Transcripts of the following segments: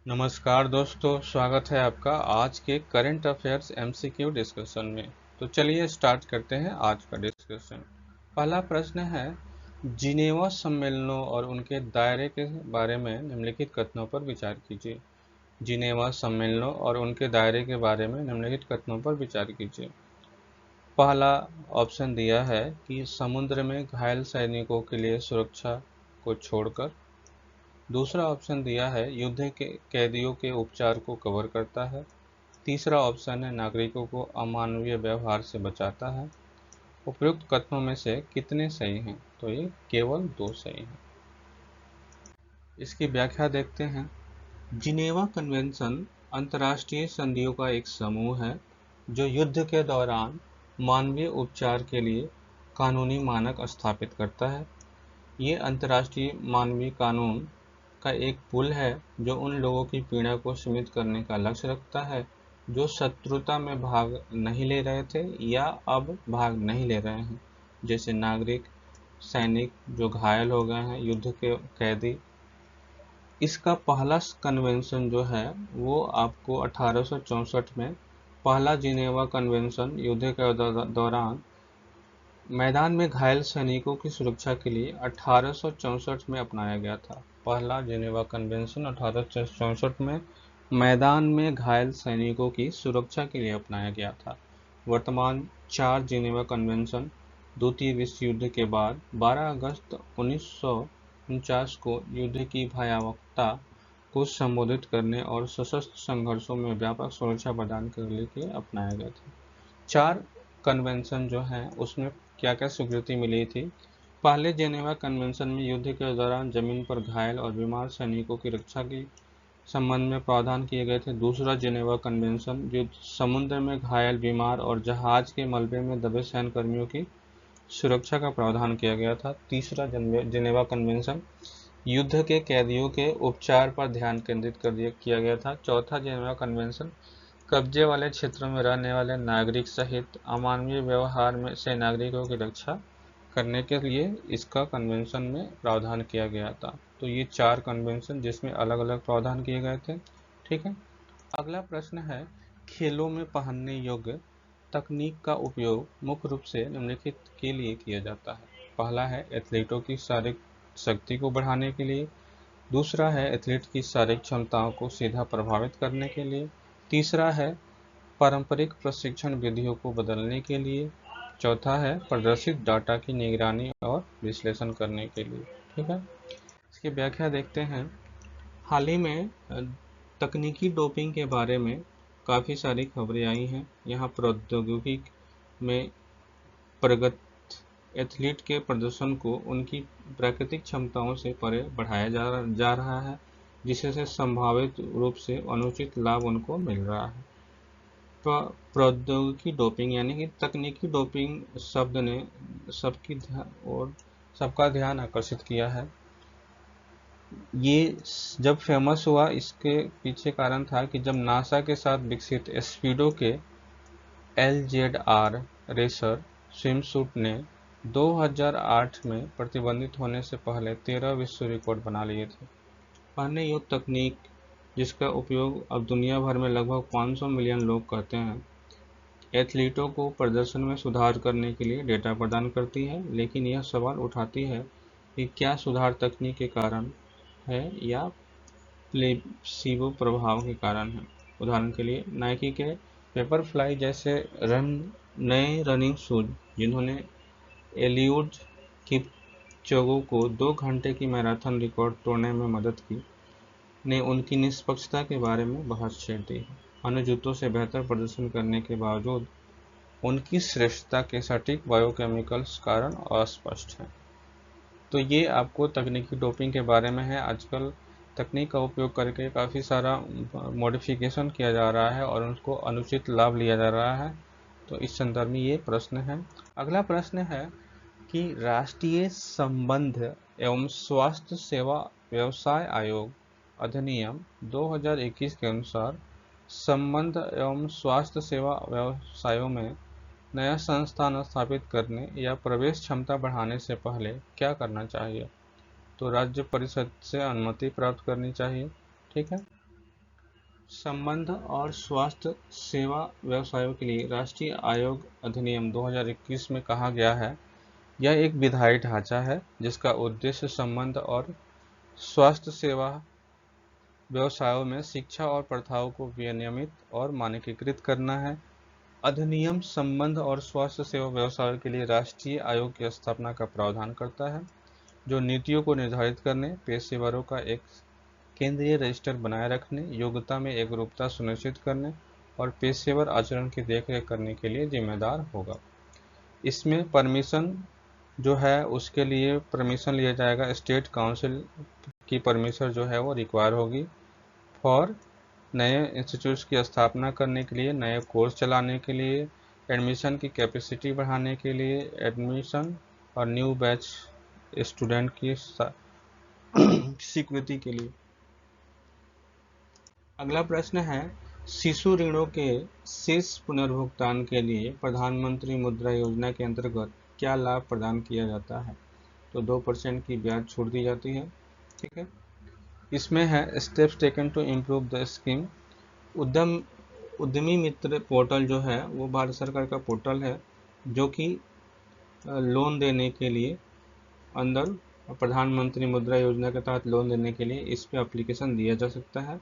नमस्कार दोस्तों, स्वागत है आपका आज के करंट अफेयर्स एमसीक्यू डिस्कशन में। तो चलिए स्टार्ट करते हैं आज का डिस्कशन। पहला प्रश्न है, जिनेवा सम्मेलनों और उनके दायरे के बारे में निम्नलिखित कथनों पर विचार कीजिए। जिनेवा सम्मेलनों और उनके दायरे के बारे में निम्नलिखित कथनों पर विचार कीजिए। पहला ऑप्शन दिया है कि समुद्र में घायल सैनिकों के लिए सुरक्षा को छोड़कर। दूसरा ऑप्शन दिया है युद्ध के कैदियों के उपचार को कवर करता है। तीसरा ऑप्शन है नागरिकों को अमानवीय व्यवहार से बचाता है। उपयुक्त कथनों में से कितने सही हैं? तो ये केवल 2 सही हैं। इसकी व्याख्या देखते हैं। जिनेवा कन्वेंशन अंतर्राष्ट्रीय संधियों का एक समूह है जो युद्ध के दौरान मानवीय उपचार के लिए कानूनी मानक स्थापित करता है। ये अंतर्राष्ट्रीय मानवीय कानून का एक पुल है जो उन लोगों की पीड़ा को सीमित करने का लक्ष्य रखता है जो शत्रुता में भाग नहीं ले रहे थे या अब भाग नहीं ले रहे हैं, जैसे नागरिक, सैनिक जो घायल हो गए हैं, युद्ध के कैदी। इसका पहला कन्वेंशन जो है वो आपको 1864 में पहला जिनेवा कन्वेंशन युद्ध के दौरान मैदान में घायल सैनिकों की सुरक्षा के लिए 1864 में अपनाया गया था। पहला जिनेवा कन्वेंशन 1864 में मैदान में घायल सैनिकों की सुरक्षा के लिए अपनाया गया था। वर्तमान 4 जिनेवा कन्वेंशन द्वितीय विश्व युद्ध के बाद 12 अगस्त 1949 को युद्ध की भयावहता को संबोधित करने और सशस्त्र संघर्षों में व्यापक सुरक्षा प्रदान करने के लिए अपनाया गया था। 4 कन्वेंशन जो हैं उसमें क्या क्या स्वीकृति मिली थी। पहले जेनेवा कन्वेंशन में युद्ध के दौरान जमीन पर घायल और बीमार सैनिकों की रक्षा के संबंध में प्रावधान किए गए थे। दूसरा जेनेवा कन्वेंशन जो समुद्र में घायल, बीमार और जहाज के मलबे में दबे सैन्यकर्मियों की सुरक्षा का प्रावधान किया गया था। तीसरा जेनेवा कन्वेंशन युद्ध के कैदियों के उपचार पर ध्यान केंद्रित किया गया था। चौथा जेनेवा कन्वेंशन कब्जे वाले क्षेत्रों में रहने वाले नागरिक सहित अमानवीय व्यवहार में से नागरिकों की रक्षा करने के लिए इसका कन्वेंशन में प्रावधान किया गया था। तो ये 4 कन्वेंशन जिसमें अलग अलग प्रावधान किए गए थे। ठीक है। अगला प्रश्न है, खेलों में पहनने योग्य तकनीक का उपयोग मुख्य रूप से निम्नलिखित के लिए किया जाता है। पहला है एथलीटों की शारीरिक शक्ति को बढ़ाने के लिए। दूसरा है एथलीट की शारीरिक क्षमताओं को सीधा प्रभावित करने के लिए। तीसरा है पारंपरिक प्रशिक्षण विधियों को बदलने के लिए। चौथा है प्रदर्शित डाटा की निगरानी और विश्लेषण करने के लिए। ठीक है। इसकी व्याख्या देखते हैं। हाल ही में तकनीकी डोपिंग के बारे में काफ़ी सारी खबरें आई हैं। यहाँ प्रौद्योगिकी में प्रगत एथलीट के प्रदर्शन को उनकी प्राकृतिक क्षमताओं से परे बढ़ाया जा रहा है, जिससे संभावित रूप से अनुचित लाभ उनको मिल रहा है। प्रौद्योगिकी डोपिंग यानी कि तकनीकी डोपिंग शब्द ने सबका ध्यान आकर्षित किया है। ये जब फेमस हुआ, इसके पीछे कारण था कि जब नासा के साथ विकसित स्पीडो के LZR रेसर स्विमसूट ने 2008 में प्रतिबंधित होने से पहले 13 विश्व रिकॉर्ड बना लिए थे। पहनने योग्य तकनीक जिसका उपयोग अब दुनिया भर में लगभग 500 मिलियन लोग करते हैं, एथलीटों को प्रदर्शन में सुधार करने के लिए डेटा प्रदान करती है, लेकिन यह सवाल उठाती है कि क्या सुधार तकनीक के कारण है या प्लेसिबो प्रभाव के कारण है। उदाहरण के लिए नाइकी के पेपरफ्लाई जैसे नए रनिंग शूज जिन्होंने एलिउड किपचोगे को 2 घंटे की मैराथन रिकॉर्ड तोड़ने में मदद की, ने उनकी निष्पक्षता के बारे में बहस छेड़ दी है। अन्य जूतों से बेहतर प्रदर्शन करने के बावजूद उनकी श्रेष्ठता के सटीक बायोकेमिकल्स कारण अस्पष्ट हैं। तो ये आपको तकनीकी डोपिंग के बारे में है। आजकल तकनीक का उपयोग करके काफ़ी सारा मॉडिफिकेशन किया जा रहा है और उसको अनुचित लाभ लिया जा रहा है। तो इस संदर्भ में ये प्रश्न है। अगला प्रश्न है कि राष्ट्रीय संबंध एवं स्वास्थ्य सेवा व्यवसाय आयोग अधिनियम 2021 के अनुसार संबंध एवं स्वास्थ्य सेवा व्यवसायों में नया संस्थान स्थापित करने या प्रवेश क्षमता बढ़ाने से पहले क्या करना चाहिए? तो राज्य परिषद से अनुमति प्राप्त करनी चाहिए। ठीक है। संबंध और स्वास्थ्य सेवा व्यवसायों के लिए राष्ट्रीय आयोग अधिनियम 2021 में कहा गया है, यह एक विधायी ढांचा है जिसका उद्देश्य संबंध और स्वास्थ्य सेवा व्यवसायों में शिक्षा और प्रथाओं को विनियमित और मानकीकृत करना है। अधिनियम संबंध और स्वास्थ्य सेवा व्यवसायों के लिए राष्ट्रीय आयोग की स्थापना का प्रावधान करता है, जो नीतियों को निर्धारित करने, पेशेवरों का एक केंद्रीय रजिस्टर बनाए रखने, योग्यता में एकरूपता सुनिश्चित करने और पेशेवर आचरण की देखरेख करने के लिए जिम्मेदार होगा। इसमें परमिशन जो है उसके लिए परमिशन लिया जाएगा, स्टेट काउंसिल की परमिशन जो है वो रिक्वायर होगी फॉर नए इंस्टीट्यूट्स की स्थापना करने के लिए, नए कोर्स चलाने के लिए, एडमिशन की कैपेसिटी बढ़ाने के लिए, एडमिशन और न्यू बैच स्टूडेंट की स्वीकृति के लिए। अगला प्रश्न है, शिशु ऋणों के शेष पुनर्भुगतान के लिए प्रधानमंत्री मुद्रा योजना के अंतर्गत क्या लाभ प्रदान किया जाता है? तो 2% की ब्याज छूट दी जाती है। ठीक है, इसमें है steps taken to improve the scheme. Udyami Mitra portal जो है वो भारत सरकार का पोर्टल है जो कि लोन देने के लिए अंदर प्रधानमंत्री मुद्रा योजना के तहत लोन देने के लिए इस पे एप्लीकेशन दिया जा सकता है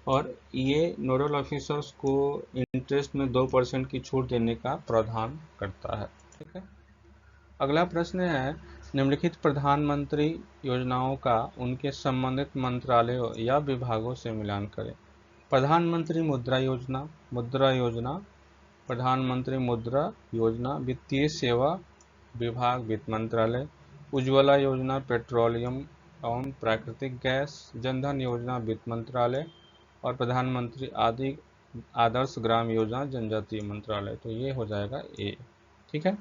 और ये नोडल ऑफिसर्स को इंटरेस्ट में 2% की छूट देने का प्रावधान करता है। ठीक है, अगला प्रश्न है, निम्नलिखित प्रधानमंत्री योजनाओं का उनके संबंधित मंत्रालयों या विभागों से मिलान करें। प्रधानमंत्री मुद्रा योजना, प्रधानमंत्री मुद्रा योजना, वित्तीय सेवा विभाग, वित्त मंत्रालय, उज्ज्वला योजना, पेट्रोलियम एवं प्राकृतिक गैस, जनधन योजना, वित्त मंत्रालय और प्रधानमंत्री आदर्श ग्राम योजना, जनजातीय मंत्रालय। तो ये हो जाएगा ए। ठीक है,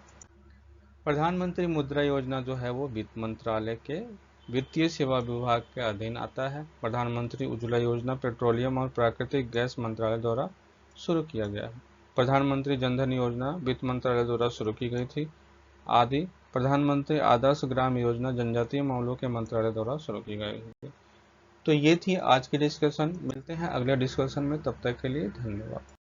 प्रधानमंत्री मुद्रा योजना जो है वो वित्त मंत्रालय के वित्तीय सेवा विभाग के अधीन आता है। प्रधानमंत्री उज्ज्वला योजना पेट्रोलियम और प्राकृतिक गैस मंत्रालय द्वारा शुरू किया गया है। प्रधानमंत्री जनधन योजना वित्त मंत्रालय द्वारा शुरू की गई थी आदि। प्रधानमंत्री आदर्श ग्राम योजना जनजातीय मामलों के मंत्रालय द्वारा शुरू की गई थी। तो ये थी आज की डिस्कशन। मिलते हैं अगले डिस्कशन में, तब तक के लिए धन्यवाद।